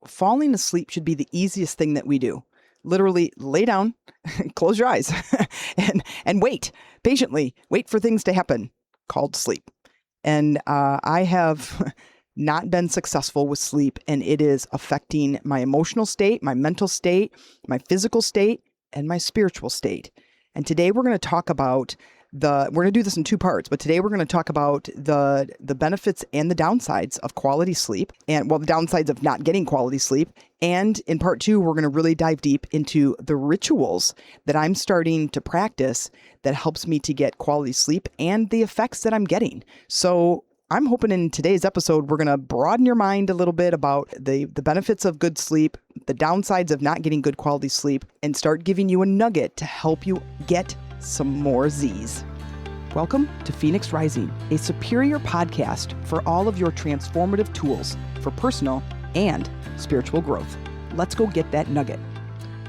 Falling asleep should be the easiest thing that we do. Literally lay down, close your eyes, and wait patiently. Wait for things to happen, called sleep. And I have not been successful with sleep, and it is affecting my emotional state, my mental state, my physical state, and my spiritual state. And today we're going to talk about we're going to do this in two parts, but today we're going to talk about the benefits and the downsides of quality sleep, and the downsides of not getting quality sleep. And in part two, we're going to really dive deep into the rituals that I'm starting to practice that helps me to get quality sleep and the effects that I'm getting. So I'm hoping in today's episode, we're going to broaden your mind a little bit about the benefits of good sleep, the downsides of not getting good quality sleep, and start giving you a nugget to help you get some more Z's. Welcome to Phoenix Rising, a superior podcast for all of your transformative tools for personal and spiritual growth. Let's go get that nugget.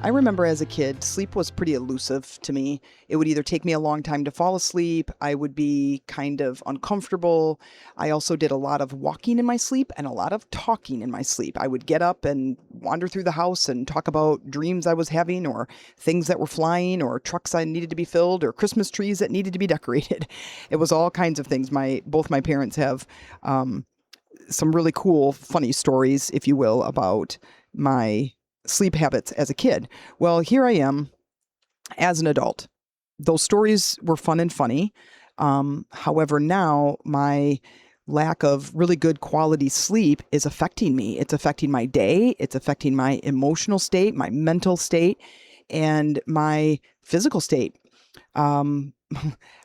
I remember as a kid, sleep was pretty elusive to me. It would either take me a long time to fall asleep. I would be kind of uncomfortable. I also did a lot of walking in my sleep and a lot of talking in my sleep. I would get up and wander through the house and talk about dreams I was having, or things that were flying, or trucks I needed to be filled, or Christmas trees that needed to be decorated. It was all kinds of things. Both my parents have some really cool, funny stories, if you will, about my sleep habits as a kid. Well, here I am as an adult. Those stories were fun and funny. However, now my lack of really good quality sleep is affecting me. It's affecting my day. It's affecting my emotional state, my mental state, and my physical state.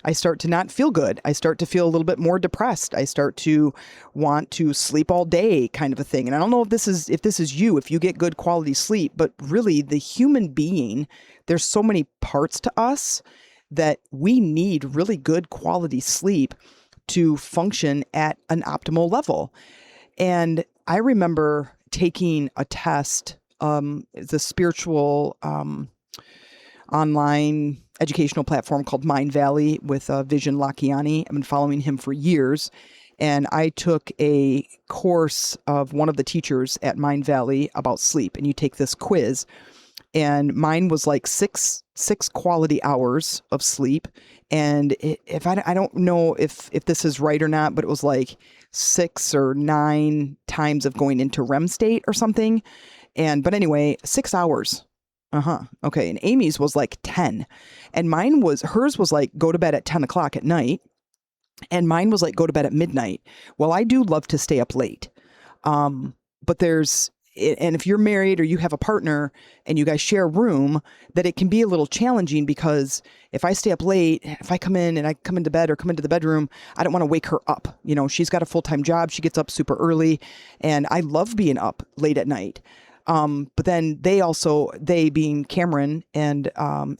I start to not feel good. I start to feel a little bit more depressed. I start to want to sleep all day, kind of a thing. And I don't know if this is you, if you get good quality sleep, but really the human being, there's so many parts to us that we need really good quality sleep to function at an optimal level. And I remember taking a test, it's a spiritual, online educational platform called Mind Valley with Vision Lakiani. I've been following him for years. And I took a course of one of the teachers at Mind Valley about sleep. And you take this quiz. And mine was like six quality hours of sleep. And I don't know if this is right or not, but it was like 6 or 9 times of going into REM state or something. But anyway, 6 hours. Okay. And Amy's was like 10. And hers was like, go to bed at 10 o'clock at night. And mine was like, go to bed at midnight. Well, I do love to stay up late. And if you're married or you have a partner and you guys share a room, that it can be a little challenging, because if I stay up late, if I come in and I come into bed or come into the bedroom, I don't want to wake her up. She's got a full-time job. She gets up super early, and I love being up late at night. But then they being Cameron and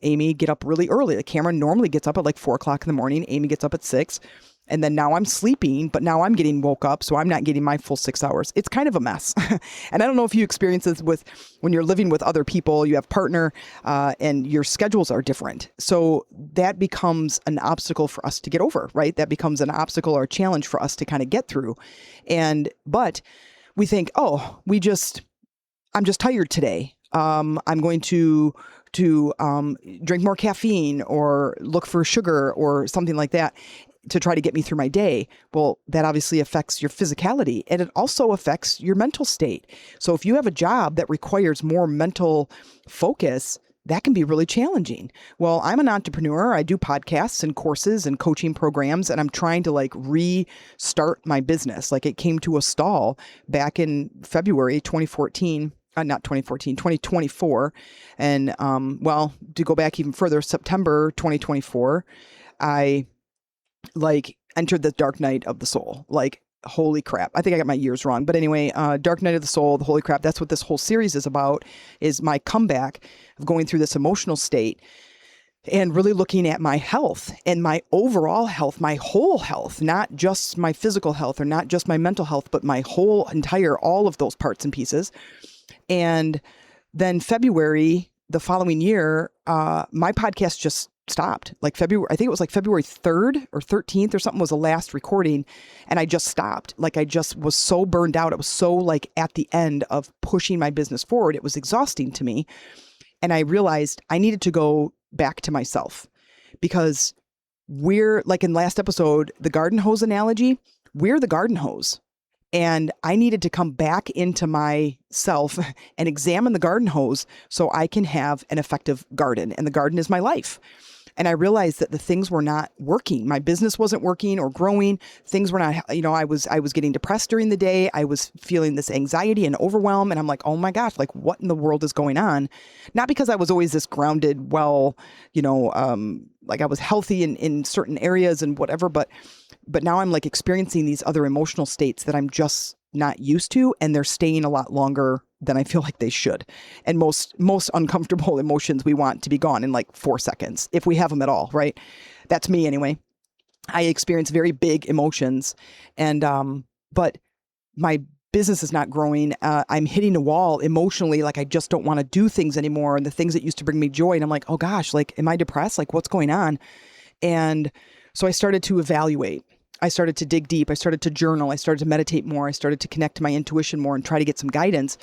Amy, get up really early. Like Cameron normally gets up at like 4 o'clock in the morning. Amy gets up at 6. And then now I'm sleeping, but now I'm getting woke up, so I'm not getting my full 6 hours. It's kind of a mess. And I don't know if you experience this when you're living with other people, you have partner, and your schedules are different. So that becomes an obstacle for us to get over, right? That becomes an obstacle or a challenge for us to kind of get through. But we think, I'm just tired today. I'm going to drink more caffeine or look for sugar or something like that to try to get me through my day. Well, that obviously affects your physicality, and it also affects your mental state. So if you have a job that requires more mental focus, that can be really challenging. Well, I'm an entrepreneur. I do podcasts and courses and coaching programs, and I'm trying to restart my business. Like, it came to a stall back in February 2014. Not 2014, 2024. And, to go back even further, September 2024, I entered the dark night of the soul. Holy crap. I think I got my years wrong. But anyway, dark night of the soul, the holy crap. That's what this whole series is about, is my comeback of going through this emotional state and really looking at my health and my overall health, my whole health, not just my physical health or not just my mental health, but my whole all of those parts and pieces. And then February, the following year, my podcast just stopped. Like February, I think it was like February 3rd or 13th or something was the last recording. And I just stopped. Like I just was so burned out. It was so like at the end of pushing my business forward. It was exhausting to me. And I realized I needed to go back to myself, because we're like in last episode, the garden hose analogy, we're the garden hose. And I needed to come back into myself and examine the garden hose so I can have an effective garden. And the garden is my life. And I realized that the things were not working. My business wasn't working or growing. Things were not, I was getting depressed during the day. I was feeling this anxiety and overwhelm. And I'm like, oh my gosh, like what in the world is going on? Not because I was always this grounded, like I was healthy in certain areas and whatever, but now I'm like experiencing these other emotional states that I'm just not used to, and they're staying a lot longer than I feel like they should. And most uncomfortable emotions we want to be gone in like 4 seconds, if we have them at all, right? That's me anyway. I experience very big emotions, and but my business is not growing. I'm hitting a wall emotionally. Like I just don't want to do things anymore, and the things that used to bring me joy. And I'm like, oh gosh, like am I depressed? Like what's going on? And so I started to evaluate. I started to dig deep. I started to journal. I started to meditate more. I started to connect to my intuition more and try to get some guidance,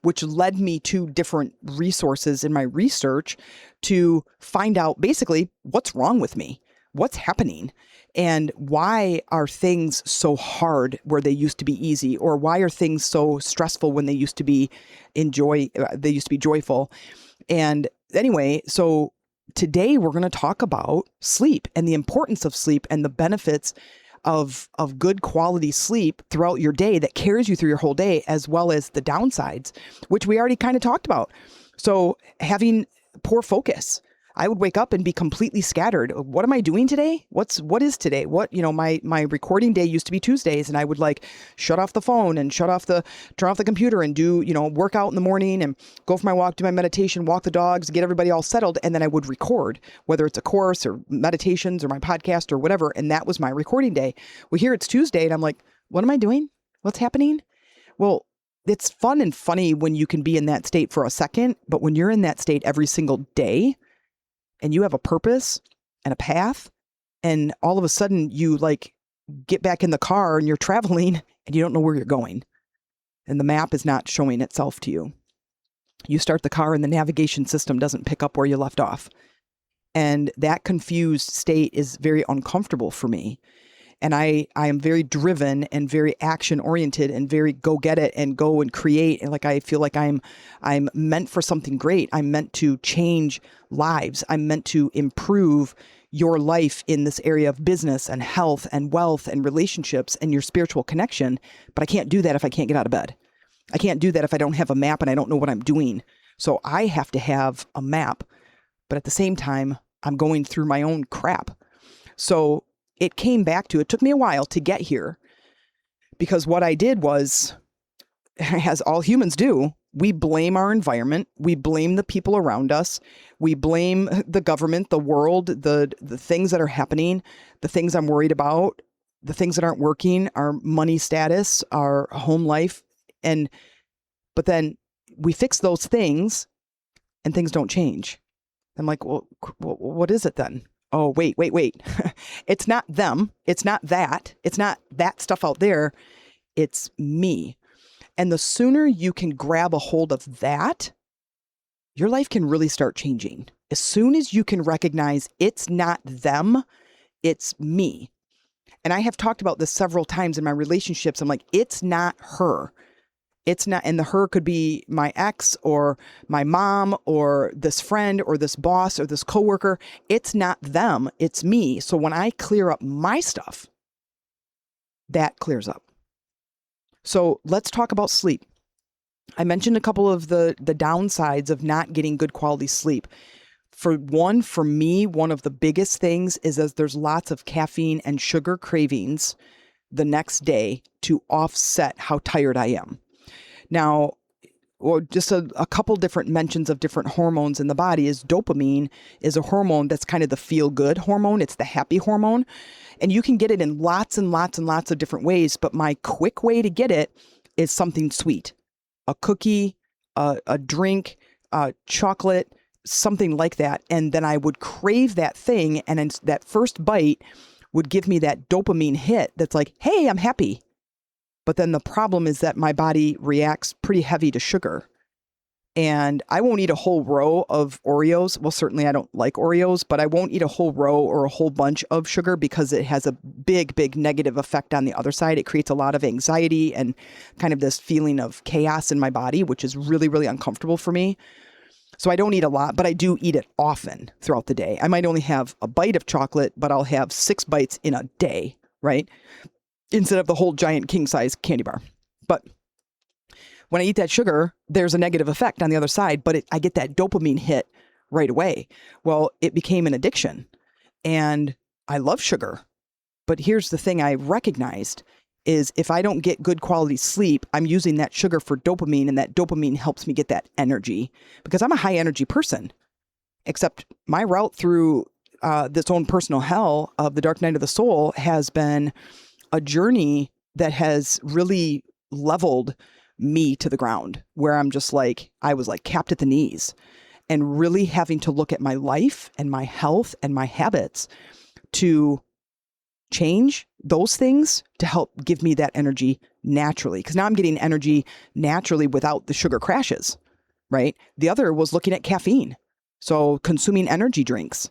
which led me to different resources in my research to find out basically what's wrong with me, what's happening, and why are things so hard where they used to be easy, or why are things so stressful when they used to be joyful. And anyway, so today we're going to talk about sleep and the importance of sleep and the benefits of good quality sleep throughout your day that carries you through your whole day, as well as the downsides, which we already kind of talked about. So having poor focus, I would wake up and be completely scattered. What am I doing today? What is today? My recording day used to be Tuesdays, and I would like shut off the phone and turn off the computer and do, work out in the morning and go for my walk, do my meditation, walk the dogs, get everybody all settled. And then I would record, whether it's a course or meditations or my podcast or whatever. And that was my recording day. Well, here it's Tuesday and I'm like, what am I doing? What's happening? Well, it's fun and funny when you can be in that state for a second, but when you're in that state every single day, and you have a purpose and a path, and all of a sudden you like get back in the car and you're traveling and you don't know where you're going. And the map is not showing itself to you. You start the car and the navigation system doesn't pick up where you left off. And that confused state is very uncomfortable for me. And I am very driven and very action oriented and very go get it and go and create. And like, I feel like I'm meant for something great. I'm meant to change lives. I'm meant to improve your life in this area of business and health and wealth and relationships and your spiritual connection. But I can't do that if I can't get out of bed. I can't do that if I don't have a map and I don't know what I'm doing. So I have to have a map, but at the same time, I'm going through my own crap. So it took me a while to get here, because what I did was, as all humans do, we blame our environment. We blame the people around us. We blame the government, the world, the things that are happening, the things I'm worried about, the things that aren't working, our money status, our home life. But then we fix those things and things don't change. I'm like, well, what is it then? Oh, wait. It's not them. It's not that. It's not that stuff out there. It's me. And the sooner you can grab a hold of that, your life can really start changing. As soon as you can recognize it's not them, it's me. And I have talked about this several times in my relationships. I'm like, it's not her. It's not, and the her could be my ex or my mom or this friend or this boss or this coworker. It's not them, it's me. So when I clear up my stuff, that clears up. So let's talk about sleep. I mentioned a couple of the downsides of not getting good quality sleep. For me, one of the biggest things is that there's lots of caffeine and sugar cravings the next day to offset how tired I am. Now, or just a couple different mentions of different hormones in the body is dopamine is a hormone that's kind of the feel-good hormone. It's the happy hormone. And you can get it in lots and lots and lots of different ways. But my quick way to get it is something sweet. A cookie, a drink, chocolate, something like that. And then I would crave that thing. And then that first bite would give me that dopamine hit that's like, hey, I'm happy. But then the problem is that my body reacts pretty heavy to sugar. And I won't eat a whole row of Oreos. Well, certainly I don't like Oreos, but I won't eat a whole row or a whole bunch of sugar because it has a big, big negative effect on the other side. It creates a lot of anxiety and kind of this feeling of chaos in my body, which is really, really uncomfortable for me. So I don't eat a lot, but I do eat it often throughout the day. I might only have a bite of chocolate, but I'll have 6 bites in a day, right? Instead of the whole giant king size candy bar. But when I eat that sugar, there's a negative effect on the other side, but I get that dopamine hit right away. Well, it became an addiction, and I love sugar. But here's the thing I recognized is if I don't get good quality sleep, I'm using that sugar for dopamine, and that dopamine helps me get that energy because I'm a high energy person. Except my route through this own personal hell of the dark night of the soul has been a journey that has really leveled me to the ground, where I'm just like, I was like capped at the knees and really having to look at my life and my health and my habits to change those things to help give me that energy naturally. Because now I'm getting energy naturally without the sugar crashes, right? The other was looking at caffeine. So consuming energy drinks.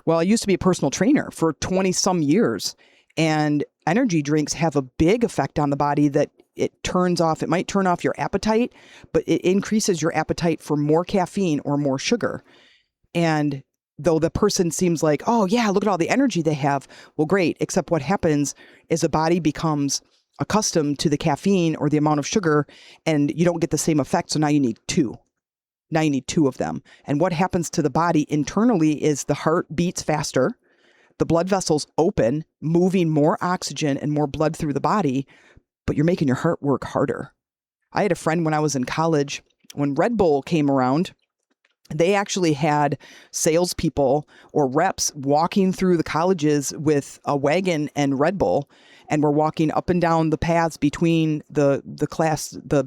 Well, I used to be a personal trainer for 20 some years, and energy drinks have a big effect on the body that it might turn off your appetite, but it increases your appetite for more caffeine or more sugar. And though the person seems like, oh yeah, look at all the energy they have. Well, great. Except what happens is the body becomes accustomed to the caffeine or the amount of sugar, and you don't get the same effect. So now you need 2. Now you need 2 of them. And what happens to the body internally is the heart beats faster. The blood vessels open, moving more oxygen and more blood through the body, but you're making your heart work harder. I had a friend when I was in college, when Red Bull came around, they actually had salespeople or reps walking through the colleges with a wagon and Red Bull, and were walking up and down the paths between the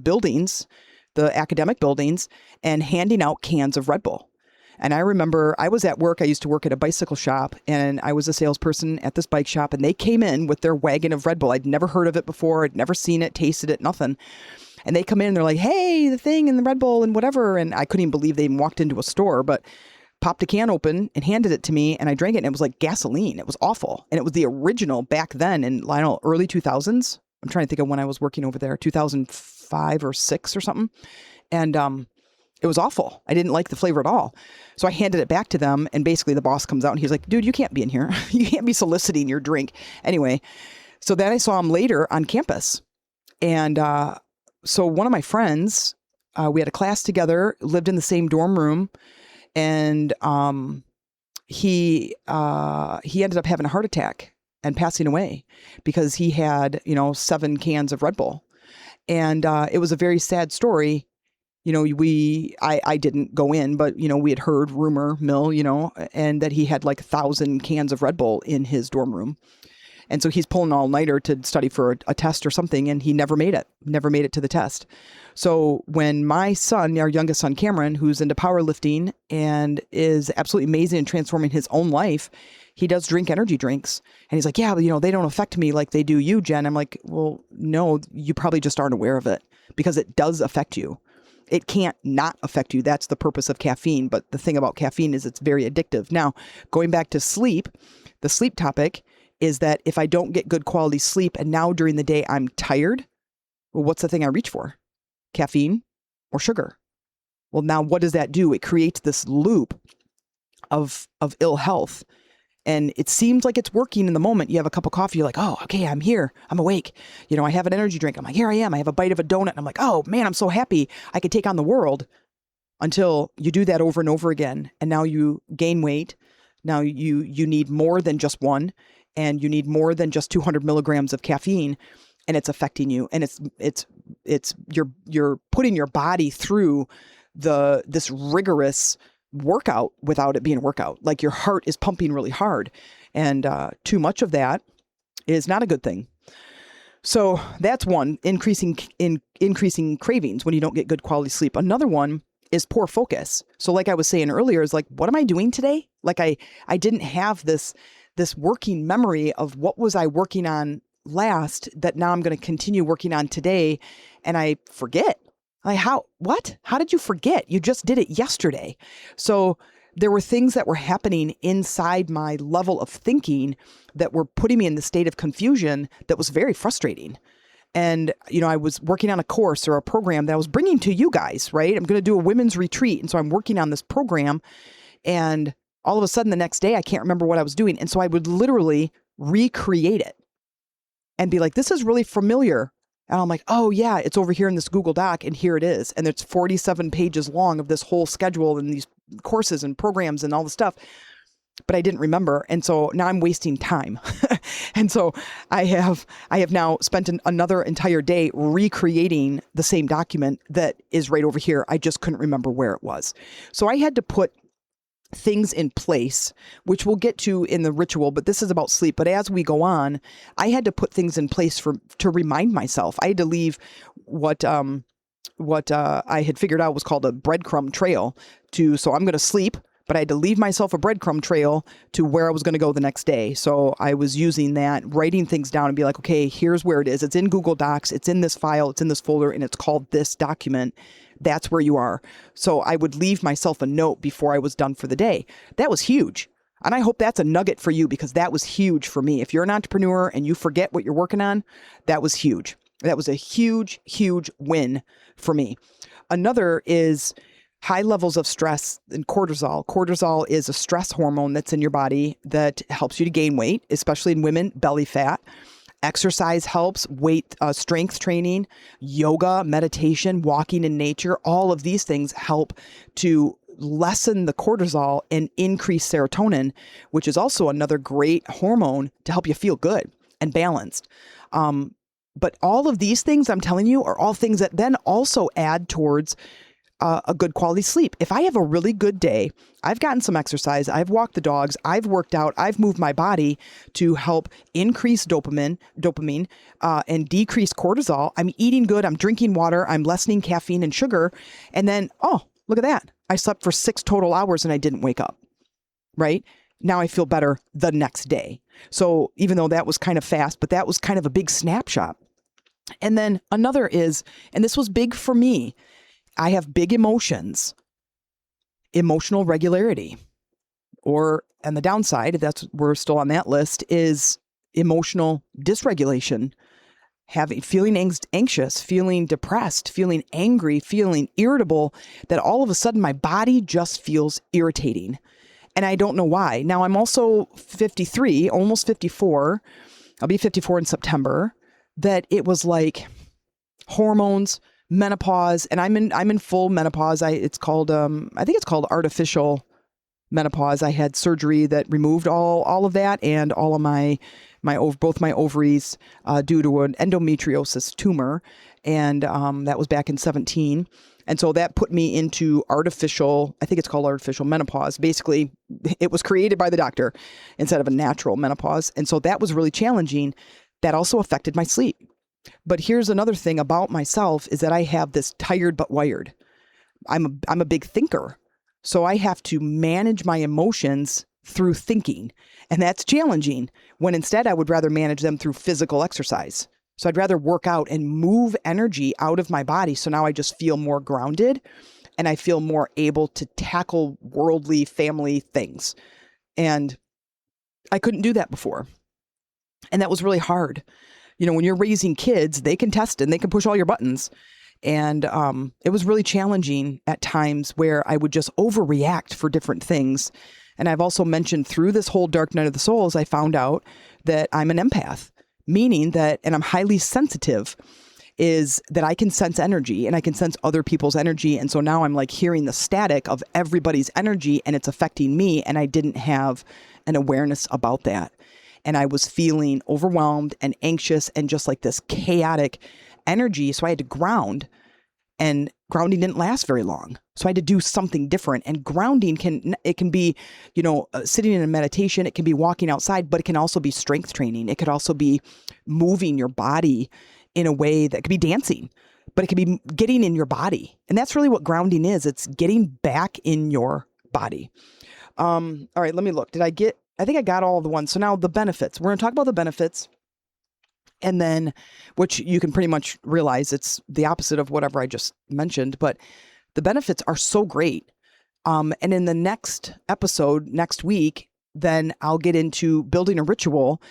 buildings, the academic buildings, and handing out cans of Red Bull. And I remember I was at work. I used to work at a bicycle shop, and I was a salesperson at this bike shop, and they came in with their wagon of Red Bull. I'd never heard of it before. I'd never seen it, tasted it, nothing. And they come in and they're like, hey, the thing and the Red Bull and whatever. And I couldn't even believe they even walked into a store, but popped a can open and handed it to me, and I drank it, and it was like gasoline. It was awful. And it was the original back then in, I don't know, early 2000s. I'm trying to think of when I was working over there, 2005 or 6 or something. And it was awful. I didn't like the flavor at all. So I handed it back to them, and basically the boss comes out and he's like, dude, you can't be in here. You can't be soliciting your drink. Anyway, so then I saw him later on campus. And so one of my friends, we had a class together, lived in the same dorm room, and he ended up having a heart attack and passing away because he had, 7 cans of Red Bull. And it was a very sad story. I didn't go in, but, we had heard rumor mill, and that he had like 1,000 cans of Red Bull in his dorm room. And so he's pulling an all-nighter to study for a test or something, and he never made it to the test. So when my son, our youngest son, Cameron, who's into powerlifting and is absolutely amazing in transforming his own life, he does drink energy drinks. And he's like, yeah, but they don't affect me like they do you, Jen. I'm like, well, no, you probably just aren't aware of it, because it does affect you. It can't not affect you. That's the purpose of caffeine. But the thing about caffeine is it's very addictive. Now, going back to sleep, the sleep topic is that if I don't get good quality sleep and now during the day I'm tired, well, what's the thing I reach for? Caffeine or sugar? Well, now what does that do? It creates this loop of ill health. And it seems like it's working in the moment. You have a cup of coffee, you're like, oh, okay, I'm here. I'm awake. I have an energy drink. I'm like, here I am. I have a bite of a donut. And I'm like, oh man, I'm so happy. I could take on the world. Until you do that over and over again. And now you gain weight. Now you need more than just one. And you need more than just 200 milligrams of caffeine, and it's affecting you. And you're putting your body through this rigorous workout without it being a workout. Like your heart is pumping really hard, and too much of that is not a good thing. So that's one, increasing cravings when you don't get good quality sleep. Another one is poor focus. So like I was saying earlier, is like, what am I doing today? Like I didn't have this working memory of what was I working on last that now I'm going to continue working on today. And I forget. Like how did you forget? You just did it yesterday. So there were things that were happening inside my level of thinking that were putting me in the state of confusion that was very frustrating. And, I was working on a course or a program that I was bringing to you guys, right? I'm going to do a women's retreat. And so I'm working on this program, and all of a sudden the next day, I can't remember what I was doing. And so I would literally recreate it and be like, this is really familiar. And I'm like, oh yeah, it's over here in this Google Doc, and here it is. And it's 47 pages long of this whole schedule and these courses and programs and all the stuff. But I didn't remember. And so now I'm wasting time. And so I have now spent another entire day recreating the same document that is right over here. I just couldn't remember where it was. So I had to put things in place, which we'll get to in the ritual, but this is about sleep. But as we go on, I had to put things in place to remind myself. I had to leave what I had figured out was called a breadcrumb trail so I'm going to sleep, but I had to leave myself a breadcrumb trail to where I was going to go the next day. So I was using that, writing things down and be like, okay, here's where it is. It's in Google Docs. It's in this file. It's in this folder, and it's called this document. That's where you are. So I would leave myself a note before I was done for the day. That was huge. And I hope that's a nugget for you, because that was huge for me. If you're an entrepreneur and you forget what you're working on, that was huge. That was a huge, huge win for me. Another is high levels of stress and cortisol. Cortisol is a stress hormone that's in your body that helps you to gain weight, especially in women, belly fat. Exercise helps, weight, strength training, yoga, meditation, walking in nature. All of these things help to lessen the cortisol and increase serotonin, which is also another great hormone to help you feel good and balanced. But all of these things I'm telling you are all things that then also add towards a good quality sleep. If I have a really good day, I've gotten some exercise, I've walked the dogs, I've worked out, I've moved my body to help increase dopamine, and decrease cortisol. I'm eating good, I'm drinking water, I'm lessening caffeine and sugar. And then, oh, look at that. I slept for 6 total hours and I didn't wake up, right? Now I feel better the next day. So even though that was kind of fast, but that was kind of a big snapshot. And then another is, and this was big for me, I have big emotions, emotional regularity, or, and the downside, we're still on that list, is emotional dysregulation, feeling anxious, feeling depressed, feeling angry, feeling irritable, that all of a sudden my body just feels irritating. And I don't know why. Now I'm also 53, almost 54. I'll be 54 in September. That it was like hormones, menopause, and I'm in full menopause. I think it's called artificial menopause. I had surgery that removed all of that and all of both my ovaries due to an endometriosis tumor, and that was back in 2017. And so that put me into I think it's called artificial menopause. Basically, it was created by the doctor instead of a natural menopause. And so that was really challenging. That also affected my sleep. But here's another thing about myself is that I have this tired but wired. I'm a big thinker. So I have to manage my emotions through thinking. And that's challenging, when instead I would rather manage them through physical exercise. So I'd rather work out and move energy out of my body. So now I just feel more grounded and I feel more able to tackle worldly family things. And I couldn't do that before. And that was really hard. When you're raising kids, they can test and they can push all your buttons. And it was really challenging at times where I would just overreact for different things. And I've also mentioned through this whole dark night of the souls, I found out that I'm an empath, meaning that, and I'm highly sensitive, is that I can sense energy and I can sense other people's energy. And so now I'm like hearing the static of everybody's energy and it's affecting me. And I didn't have an awareness about that. And I was feeling overwhelmed and anxious and just like this chaotic energy. So I had to ground, and grounding didn't last very long. So I had to do something different. And grounding can be, sitting in a meditation. It can be walking outside, but it can also be strength training. It could also be moving your body in a way that could be dancing. but it can be getting in your body. And that's really what grounding is. It's getting back in your body. All right, let me look. I think I got all of the ones. So now the benefits. We're going to talk about the benefits. And then, which you can pretty much realize it's the opposite of whatever I just mentioned, but the benefits are so great. And in the next episode, next week, then I'll get into building a ritual,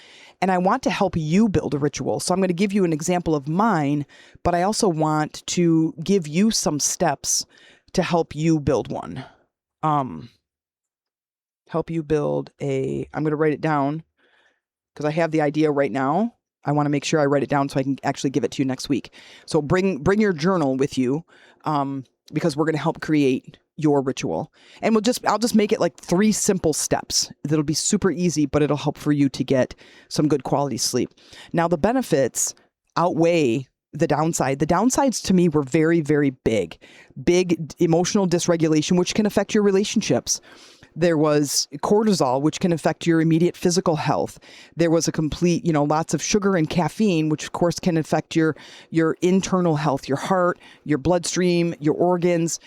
and I want to help you build a ritual. So I'm going to give you an example of mine, but I also want to give you some steps to help you build one. Help you build I'm going to write it down because I have the idea right now. I want to make sure I write it down so I can actually give it to you next week. So bring your journal with you, because we're going to help create your ritual. And I'll just make it like 3 simple steps. That'll be super easy, but it'll help for you to get some good quality sleep. Now, the benefits outweigh the downside. The downsides to me were very, very big emotional dysregulation, which can affect your relationships. There was cortisol, which can affect your immediate physical health. There was a complete, lots of sugar and caffeine, which of course can affect your internal health, your heart, your bloodstream, your organs,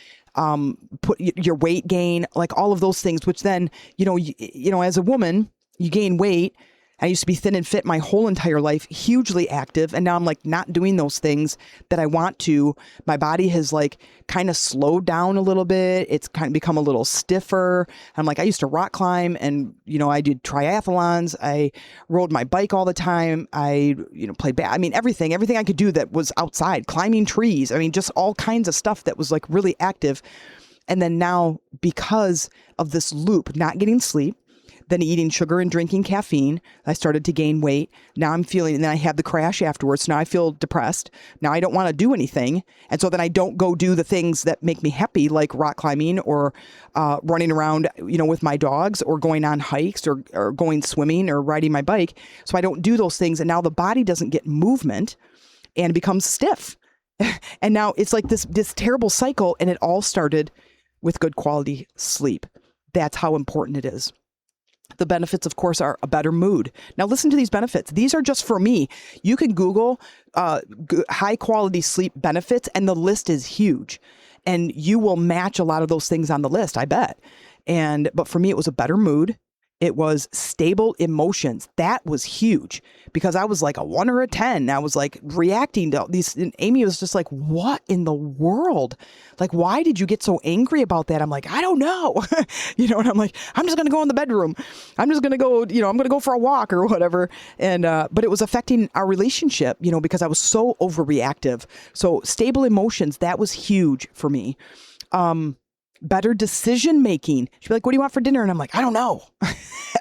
put your weight gain, like all of those things, which then, as a woman, you gain weight. I used to be thin and fit my whole entire life, hugely active. And now I'm like not doing those things that I want to. My body has like kind of slowed down a little bit. It's kind of become a little stiffer. I'm like, I used to rock climb and, I did triathlons. I rode my bike all the time. I, played everything I could do that was outside, climbing trees. Just all kinds of stuff that was like really active. And then now, because of this loop, not getting sleep, then eating sugar and drinking caffeine, I started to gain weight. Now I'm feeling, and then I had the crash afterwards. Now I feel depressed. Now I don't want to do anything. And so then I don't go do the things that make me happy, like rock climbing or running around, with my dogs, or going on hikes or going swimming or riding my bike. So I don't do those things. And now the body doesn't get movement and it becomes stiff. And now it's like this terrible cycle. And it all started with good quality sleep. That's how important it is. The benefits, of course, are a better mood. Now, listen to these benefits. These are just for me. You can Google high quality sleep benefits, and the list is huge. And you will match a lot of those things on the list, I bet. But for me, it was a better mood. It was stable emotions. That was huge because I was like a 1 or a 10. I was like reacting to these. And Amy was just like, what in the world? Like, why did you get so angry about that? I'm like, I don't know. And I'm like, I'm just going to go in the bedroom. I'm just going to go, I'm going to go for a walk or whatever. And, but it was affecting our relationship, because I was so overreactive. So stable emotions, that was huge for me. Better decision making. She'd be like, what do you want for dinner? And I'm like, I don't know.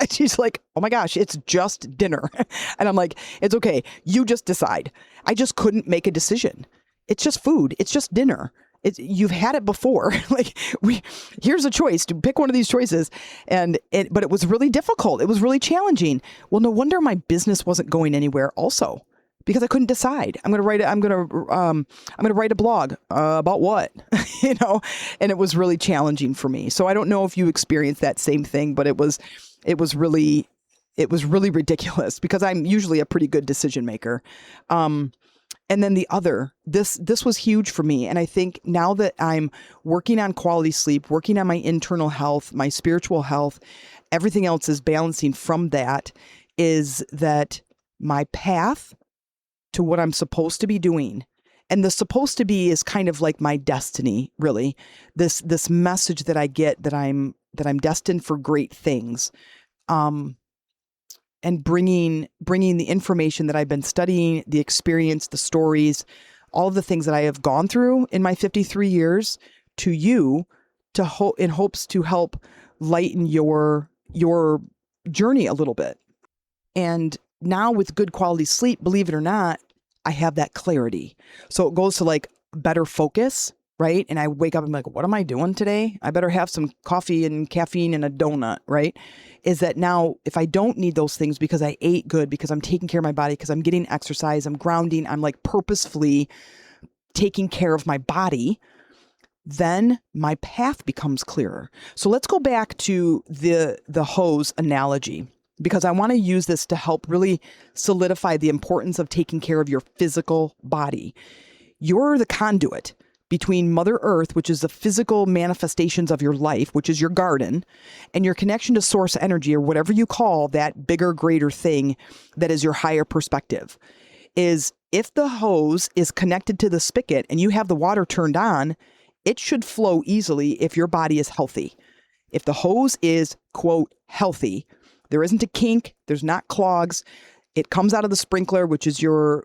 And she's like, oh my gosh, it's just dinner. And I'm like, it's okay. You just decide. I just couldn't make a decision. It's just food. It's just dinner. You've had it before. Like here's a choice to pick one of these choices. But it was really difficult. It was really challenging. Well, no wonder my business wasn't going anywhere also. Because I couldn't decide. I'm going to write a blog about what, and it was really challenging for me. So I don't know if you experienced that same thing, but it was really ridiculous because I'm usually a pretty good decision maker. And then this was huge for me. And I think now that I'm working on quality sleep, working on my internal health, my spiritual health, everything else is balancing from that, is that my path to what I'm supposed to be doing. And the supposed to be is kind of like my destiny, really. This message that I get that I'm destined for great things. And bringing the information that I've been studying, the experience, the stories, all of the things that I have gone through in my 53 years to you in hopes to help lighten your journey a little bit. And now with good quality sleep, believe it or not, I have that clarity. So it goes to like better focus, right? And I wake up and I'm like, what am I doing today? I better have some coffee and caffeine and a donut, right? Is that now if I don't need those things because I ate good, because I'm taking care of my body, because I'm getting exercise, I'm grounding, I'm like purposefully taking care of my body, then my path becomes clearer. So let's go back to the hose analogy, because I want to use this to help really solidify the importance of taking care of your physical body. You're the conduit between Mother Earth, which is the physical manifestations of your life, which is your garden, and your connection to source energy, or whatever you call that bigger, greater thing that is your higher perspective. Is if the hose is connected to the spigot and you have the water turned on, it should flow easily if your body is healthy. If the hose is, quote, healthy, there isn't a kink, there's not clogs, it comes out of the sprinkler, which is your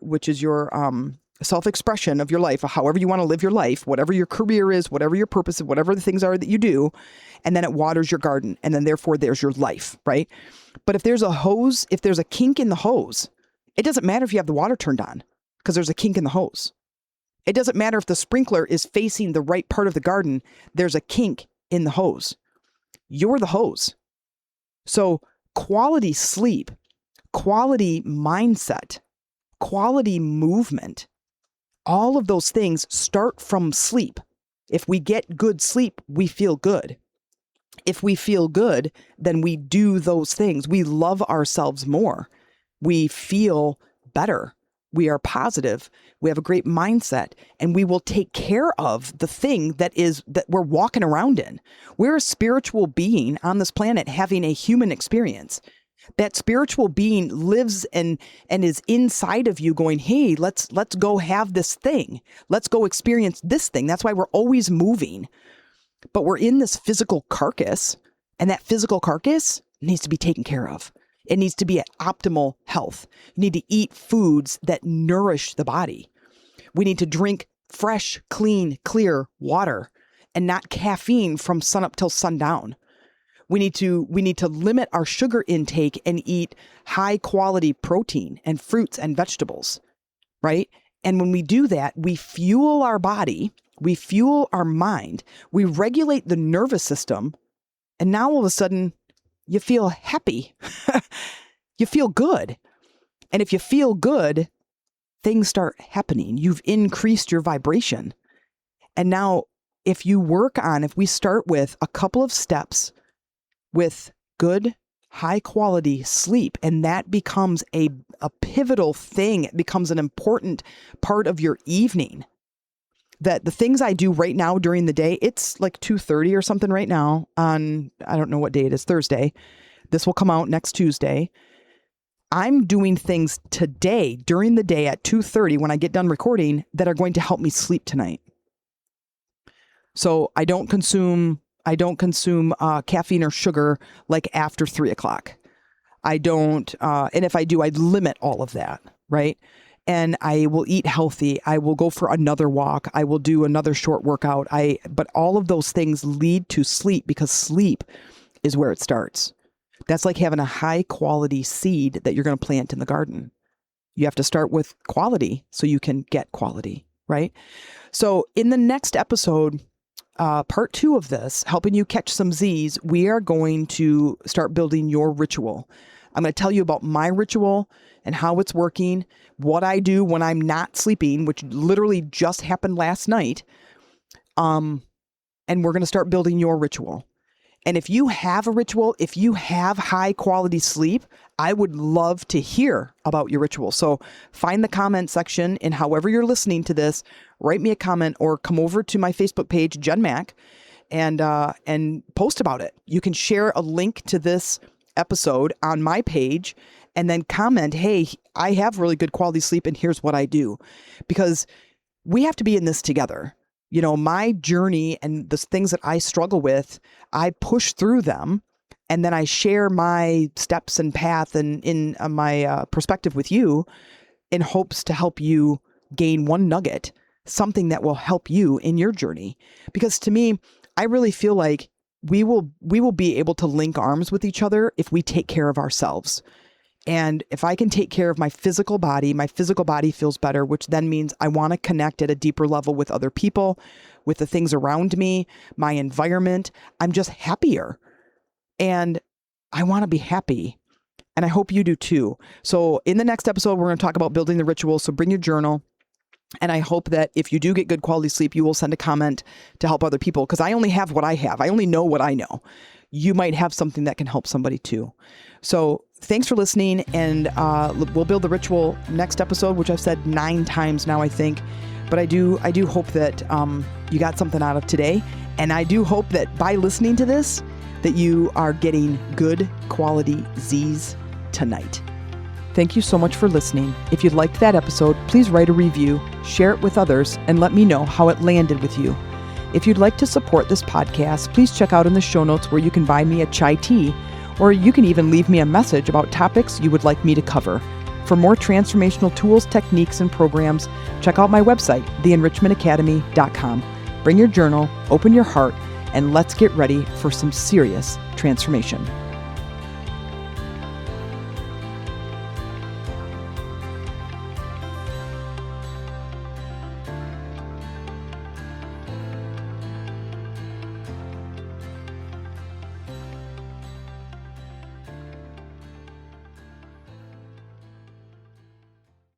self-expression of your life, however you want to live your life, whatever your career is, whatever your purpose is, whatever the things are that you do, and then it waters your garden, and then therefore there's your life, right? But if there's a hose, if there's a kink in the hose, it doesn't matter if you have the water turned on because there's a kink in the hose. It doesn't matter if the sprinkler is facing the right part of the garden, there's a kink in the hose. You're the hose. So quality sleep, quality mindset, quality movement, all of those things start from sleep. If we get good sleep, we feel good. If we feel good, then we do those things. We love ourselves more. We feel better. We are positive. We have a great mindset, and we will take care of the thing that we're walking around in. We're a spiritual being on this planet having a human experience. That spiritual being lives and is inside of you going, hey, let's go have this thing. Let's go experience this thing. That's why we're always moving. But we're in this physical carcass, and that physical carcass needs to be taken care of. It needs to be at optimal health. You need to eat foods that nourish the body. We need to drink fresh, clean, clear water and not caffeine from sunup till sundown. We need to limit our sugar intake and eat high quality protein and fruits and vegetables, right? And when we do that, we fuel our body, we fuel our mind, we regulate the nervous system, and now all of a sudden, you feel happy. You feel good. And if you feel good, things start happening. You've increased your vibration. And now if we start with a couple of steps with good, high quality sleep, and that becomes a pivotal thing, it becomes an important part of your evening. That the things I do right now during the day, it's like 2:30 or something right now on, I don't know what day it is, Thursday. This will come out next Tuesday. I'm doing things today during the day at 2:30 when I get done recording that are going to help me sleep tonight. So I don't consume caffeine or sugar like after 3 o'clock. I don't, and if I do, I limit all of that, right? And I will eat healthy. I will go for another walk. I will do another short workout. But all of those things lead to sleep because sleep is where it starts. That's like having a high quality seed that you're going to plant in the garden. You have to start with quality so you can get quality, right? So in the next episode, part 2 of this, helping you catch some Z's, we are going to start building your ritual. I'm going to tell you about my ritual and how it's working, what I do when I'm not sleeping, which literally just happened last night. And we're going to start building your ritual. And if you have a ritual, if you have high quality sleep, I would love to hear about your ritual. So find the comment section, and however you're listening to this, write me a comment or come over to my Facebook page, Jen Mack, and post about it. You can share a link to this episode on my page and then comment, hey, I have really good quality sleep and here's what I do. Because we have to be in this together. You know, my journey and the things that I struggle with, I push through them, and then I share my steps and path and in my perspective with you in hopes to help you gain one nugget, something that will help you in your journey. Because to me, I really feel like we will be able to link arms with each other if we take care of ourselves. And if I can take care of my physical body feels better, which then means I want to connect at a deeper level with other people, with the things around me, my environment. I'm just happier. And I want to be happy. And I hope you do too. So in the next episode, we're going to talk about building the ritual. So bring your journal. And I hope that if you do get good quality sleep, you will send a comment to help other people, because I only have what I have. I only know what I know. You might have something that can help somebody too. So thanks for listening, and we'll build the ritual next episode, which I've said 9 times now, I think. But I do hope that you got something out of today. And I do hope that by listening to this, that you are getting good quality Z's tonight. Thank you so much for listening. If you liked that episode, please write a review, share it with others, and let me know how it landed with you. If you'd like to support this podcast, please check out in the show notes where you can buy me a chai tea, or you can even leave me a message about topics you would like me to cover. For more transformational tools, techniques, and programs, check out my website, theenrichmentacademy.com. Bring your journal, open your heart, and let's get ready for some serious transformation.